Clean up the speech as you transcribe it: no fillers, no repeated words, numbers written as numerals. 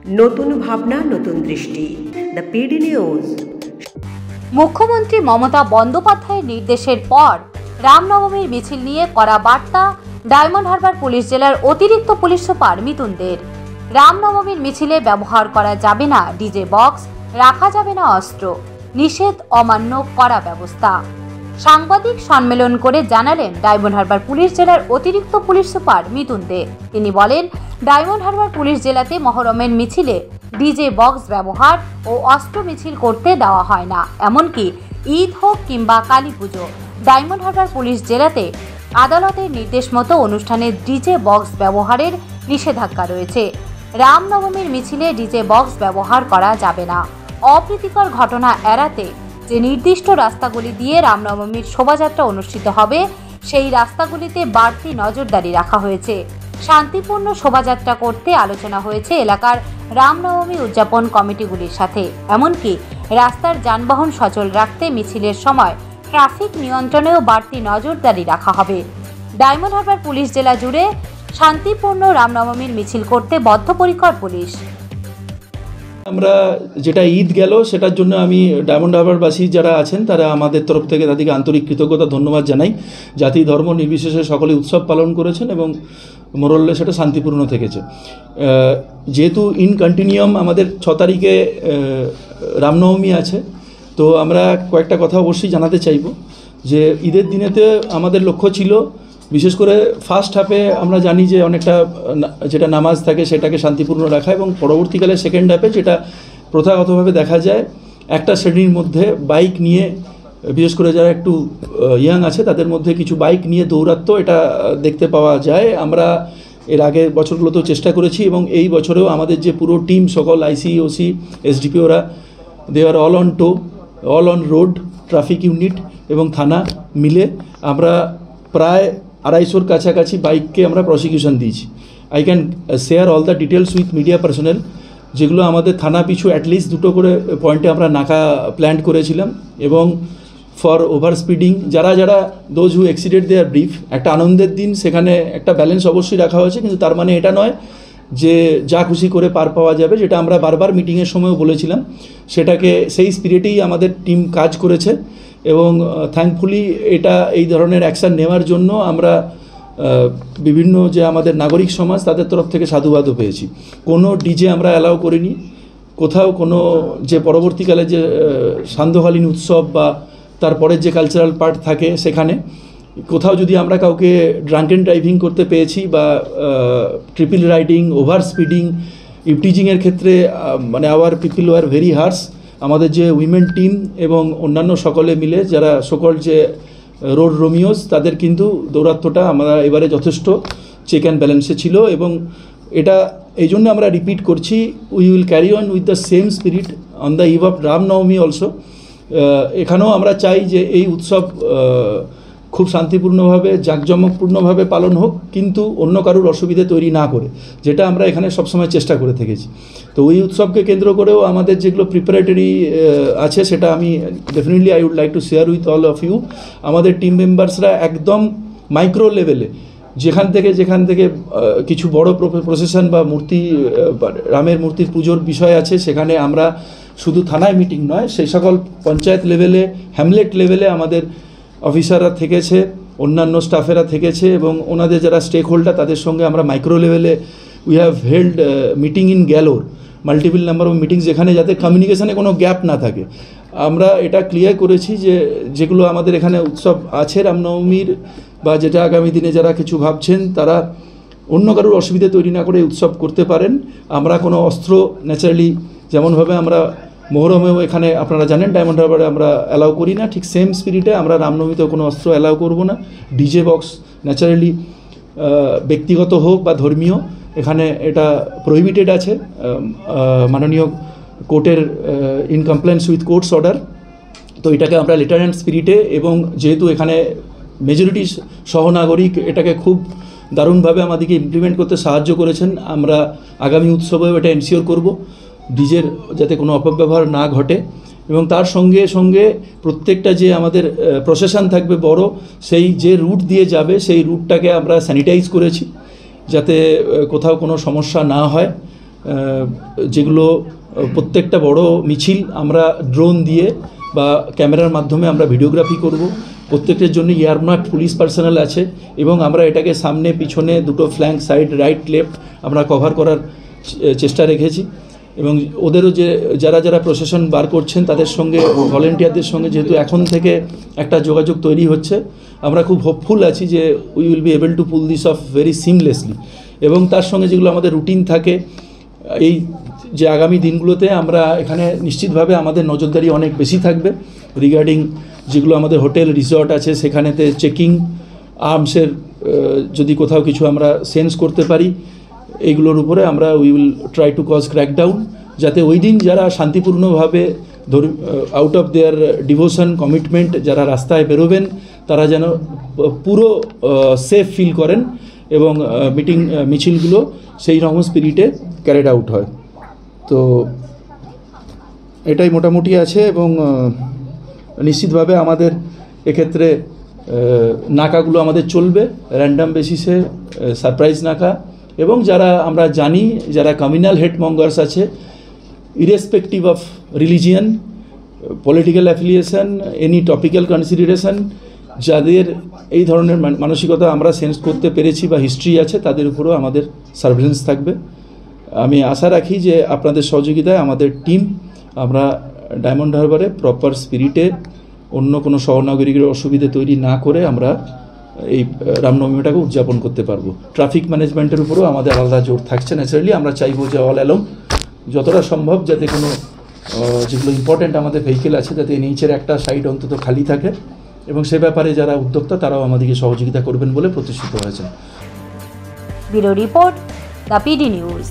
নতুন ভাবনা, নতুন দৃষ্টি। The PD news. মুখ্যমন্ত্রী মমতা বন্দ্যোপাধ্যায়ের নির্দেশের পর রামনবমীর মিছিল নিয়ে করা বার্তা ডায়মন্ড হারবার পুলিশ জেলার অতিরিক্ত পুলিশ সুপার মিতুন দের। রামনবমীর মিছিলে ব্যবহার করা যাবে না ডিজে বক্স, রাখা যাবে না অস্ত্র, নিষেধ অমান্য করা ব্যবস্থা। সাংবাদিক সম্মেলন করে জানালেন ডায়মন্ড হারবার পুলিশ জেলার অতিরিক্ত পুলিশ সুপার মিতুন দে। তিনি বলেন, ডায়মন্ড হারবার পুলিশ জেলাতে মহরমের মিছিলে ডিজে বক্স ব্যবহার ও অস্ত্র মিছিল করতে দেওয়া হয় না। এমনকি ঈদ হোক কিংবা কালী পুজো, ডায়মন্ড হারবার পুলিশ জেলাতে আদালতের নির্দেশ মতো অনুষ্ঠানে ডিজে বক্স ব্যবহারের নিষেধাজ্ঞা রয়েছে। রামনবমীর মিছিলে ডিজে বক্স ব্যবহার করা যাবে না। অপ্রীতিকর ঘটনা এড়াতে যে নির্দিষ্ট রাস্তাগুলি দিয়ে রামনবমীর শোভাযাত্রা অনুষ্ঠিত হবে, সেই রাস্তাগুলিতে বাড়তি নজরদারি রাখা হয়েছে। শান্তিপূর্ণ শোভাযাত্রা করতে আলোচনা হয়েছে এলাকার রামনবমী উদযাপন কমিটিগুলির সাথে। এমনকি রাস্তার যানবাহন সচল রাখতে মিছিলের সময় ট্রাফিক নিয়ন্ত্রণেও বাড়তি নজরদারি রাখা হবে। ডায়মন্ড হারবার পুলিশ জেলা জুড়ে শান্তিপূর্ণ রামনবমীর মিছিল করতে বদ্ধপরিকর পুলিশ। আমরা যেটা ঈদ গেল সেটার জন্য আমি ডায়মন্ড হারবারবাসী যারা আছেন তারা আমাদের তরফ থেকে তাদেরকে আন্তরিক কৃতজ্ঞতা ধন্যবাদ জানাই। জাতি ধর্ম নির্বিশেষে সকলে উৎসব পালন করেছেন এবং মোরলে সেটা শান্তিপূর্ণ থেকেছে। যেহেতু ইন কন্টিনিউয়াম আমাদের 6 তারিখে রামনবমী আছে, তো আমরা কয়েকটা কথা অবশ্যই জানাতে চাইব যে ঈদের দিনেতে আমাদের লক্ষ্য ছিল বিশেষ করে ফার্স্ট হাফে আমরা জানি যে অনেকটা যেটা নামাজ থাকে সেটাকে শান্তিপূর্ণ রাখা, এবং পরবর্তীকালে সেকেন্ড হাফে যেটা প্রথাগতভাবে দেখা যায় একটা শ্রেণীর মধ্যে বাইক নিয়ে, বিশেষ করে যারা একটু ইয়াং আছে তাদের মধ্যে কিছু বাইক নিয়ে দৌরাত্ম্য এটা দেখতে পাওয়া যায়। আমরা এর আগে বছরগুলোতেও চেষ্টা করেছি এবং এই বছরেও আমাদের যে পুরো টিম, সকল আইসি, ওসি, এসডিপিওরা, they are all on toe, all on road, traffic unit এবং থানা মিলে আমরা প্রায় 250-র কাছাকাছি বাইককে আমরা প্রসিকিউশন দিয়েছি। I can share all the details with media personal, যেগুলো আমাদের থানা পিছু অ্যাটলিস্ট 2টো করে পয়েন্টে আমরা নাকা প্ল্যান করেছিলাম। এবং ফর ওভার স্পিডিং যারা those who exceeded their brief, একটা আনন্দের দিন, সেখানে একটা ব্যালেন্স অবশ্যই রাখা হয়েছে, কিন্তু তার মানে এটা নয় যে যা খুশি করে পার পাওয়া যাবে, যেটা আমরা বারবার মিটিংয়ের সময়ও বলেছিলাম। সেটাকে সেই স্পিরিটেই আমাদের টিম কাজ করেছে এবং থ্যাঙ্কফুলি এটা এই ধরনের অ্যাকশান নেওয়ার জন্য আমরা বিভিন্ন যে আমাদের নাগরিক সমাজ তাদের তরফ থেকে সাধুবাদও পেয়েছি। কোনো ডিজে আমরা অ্যালাউ করিনি কোথাও, কোনো যে পরবর্তীকালে যে সান্ধ্যকালীন উৎসব বা তারপরের যে কালচারাল পার্ট থাকে সেখানে কোথাও যদি আমরা কাউকে ড্রাঙ্কেন ড্রাইভিং করতে পেয়েছি বা ট্রিপল রাইডিং, ওভার স্পিডিং, ইভটিজিংয়ের ক্ষেত্রে মানে hour people were very harsh. আমাদের যে উইমেন টিম এবং অন্যান্য সকলে মিলে যারা সকল যে রোড রোমিওস, তাদের কিন্তু দৌরাত্ম্যটা আমরা এবারে যথেষ্ট চেক অ্যান্ড ব্যালেন্সে ছিল এবং এটা এই জন্য আমরা রিপিট করছি, we will carry on with the same spirit on the eve of Ramnavami also. এখানেও আমরা চাই যে এই উৎসব খুব শান্তিপূর্ণভাবে, জাঁকজমকপূর্ণভাবে পালন হোক, কিন্তু অন্য কারোর অসুবিধে তৈরি না করে, যেটা আমরা এখানে সবসময় চেষ্টা করে থেকেছি। তো ওই উৎসবকে কেন্দ্র করেও আমাদের যেগুলো প্রিপারেটরি আছে সেটা আমি definitely I would like to share with all of you. আমাদের টিম মেম্বার্সরা একদম মাইক্রো লেভেলে যেখান থেকে কিছু বড় প্রসেশন বা মূর্তি, রামের মূর্তির পুজোর বিষয় আছে, সেখানে আমরা শুধু থানায় মিটিং নয়, সেই সকল পঞ্চায়েত লেভেলে, হ্যামলেট লেভেলে আমাদের অফিসাররা থেকেছে, অন্যান্য স্টাফেরা থেকেছে এবং ওনাদের যারা স্টেক হোল্ডার তাদের সঙ্গে আমরা মাইক্রো লেভেলে we have held meeting in galore, multiple number of meetings, যেখানে যাতে কমিউনিকেশানে কোনো গ্যাপ না থাকে। আমরা এটা ক্লিয়ার করেছি যে যেগুলো আমাদের এখানে উৎসব আছে রামনবমীর বা যেটা আগামী দিনে যারা কিছু ভাবছেন তারা অন্য কারোর অসুবিধা তৈরি না করে উৎসব করতে পারেন। আমরা কোনো অস্ত্র ন্যাচারালি যেমনভাবে আমরা মহরমেও এখানে আপনারা জানেন ডায়মন্ড হারবারে আমরা অ্যালাউ করি না, ঠিক সেম স্পিরিটে আমরা রামনবমীতেও কোনো অস্ত্র অ্যালাউ করব না। ডিজে বক্স ন্যাচারালি ব্যক্তিগত হোক বা ধর্মীয়, এখানে এটা প্রহিবিটেড আছে মাননীয় কোর্টের in compliance with courts order. তো এটাকে আমরা লেটার অ্যান্ড স্পিরিটে, এবং যেহেতু এখানে মেজরিটি সহনাগরিক এটাকে খুব দারুণভাবে আমাদেরকে ইমপ্লিমেন্ট করতে সাহায্য করেছেন, আমরা আগামী উৎসবেও এটা এনশিওর করব ডিজের যাতে কোনো অপব্যবহার না ঘটে। এবং তার সঙ্গে সঙ্গে প্রত্যেকটা যে আমাদের প্রসেশন থাকবে বড়, সেই যে রুট দিয়ে যাবে সেই রুটটাকে আমরা স্যানিটাইজ করেছি যাতে কোথাও কোনো সমস্যা না হয়। যেগুলো প্রত্যেকটা বড় মিছিল আমরা ড্রোন দিয়ে বা ক্যামেরার মাধ্যমে আমরা ভিডিওগ্রাফি করব। প্রত্যেকটার জন্য এয়ারমার্ক পুলিশ পার্সোনাল আছে এবং আমরা এটাকে সামনে পিছনে দুটো ফ্ল্যাঙ্ক সাইড রাইট লেফট আমরা কভার করার চেষ্টা রেখেছি এবং ওদেরও যে যারা যারা প্রশাসন বার করছেন তাদের সঙ্গে ভলেন্টিয়ারদের সঙ্গে যেহেতু এখন থেকে একটা যোগাযোগ তৈরি হচ্ছে, আমরা খুব হোপফুল আছি যে we will be able to pool this of very seamlessly. এবং তার সঙ্গে যেগুলো আমাদের রুটিন থাকে এই যে আগামী দিনগুলোতে আমরা এখানে নিশ্চিতভাবে আমাদের নজরদারি অনেক বেশি থাকবে রিগার্ডিং যেগুলো আমাদের হোটেল রিসর্ট আছে সেখানেতে চেকিং, আর্মসের যদি কোথাও কিছু আমরা সেন্স করতে পারি এইগুলোর উপরে আমরা we will try to cause crackdown, যাতে ওই দিন যারা শান্তিপূর্ণভাবে out of their devotion commitment যারা রাস্তায় বেরোবেন তারা যেন পুরো সেফ ফিল করেন এবং মিছিলগুলো সেই রকম স্পিরিটে ক্যারিড আউট হয়। তো এটাই মোটামুটি আছে এবং নিশ্চিতভাবে আমাদের এক্ষেত্রে নাকাগুলো আমাদের চলবে র্যান্ডাম বেসিসে, সারপ্রাইজ নাকা, এবং যারা আমরা জানি যারা কমিউনাল হেডমঙ্গার্স আছে irrespective of religion, political affiliation, any topical consideration, যাদের এই ধরনের মানসিকতা আমরা সেন্স করতে পেরেছি বা হিস্ট্রি আছে তাদের উপরেও আমাদের সার্ভেলেন্স থাকবে। আমি আশা রাখি যে আপনাদের সহযোগিতায় আমাদের টিম আমরা ডায়মন্ড হারবারে প্রপার স্পিরিটে অন্য কোনো সহনাগরিকের অসুবিধে তৈরি না করে আমরা এই রামনবমীটাকে উদযাপন করতে পারবো। ট্রাফিক ম্যানেজমেন্টের উপরেও আমাদের আলাদা জোর থাকছে। ন্যাচারালি আমরা চাইবো যে অল অ্যালং যতটা সম্ভব যাতে কোনো যেগুলো ইম্পর্ট্যান্ট আমাদের ভেহিকেল আছে যাতে নিচের একটা সাইড অন্তত খালি থাকে, এবং সে ব্যাপারে যারা উদ্যোক্তা তারাও আমাদেরকে সহযোগিতা করবেন বলে প্রতিশ্রুত হয়েছে। Bureau report, the PD news.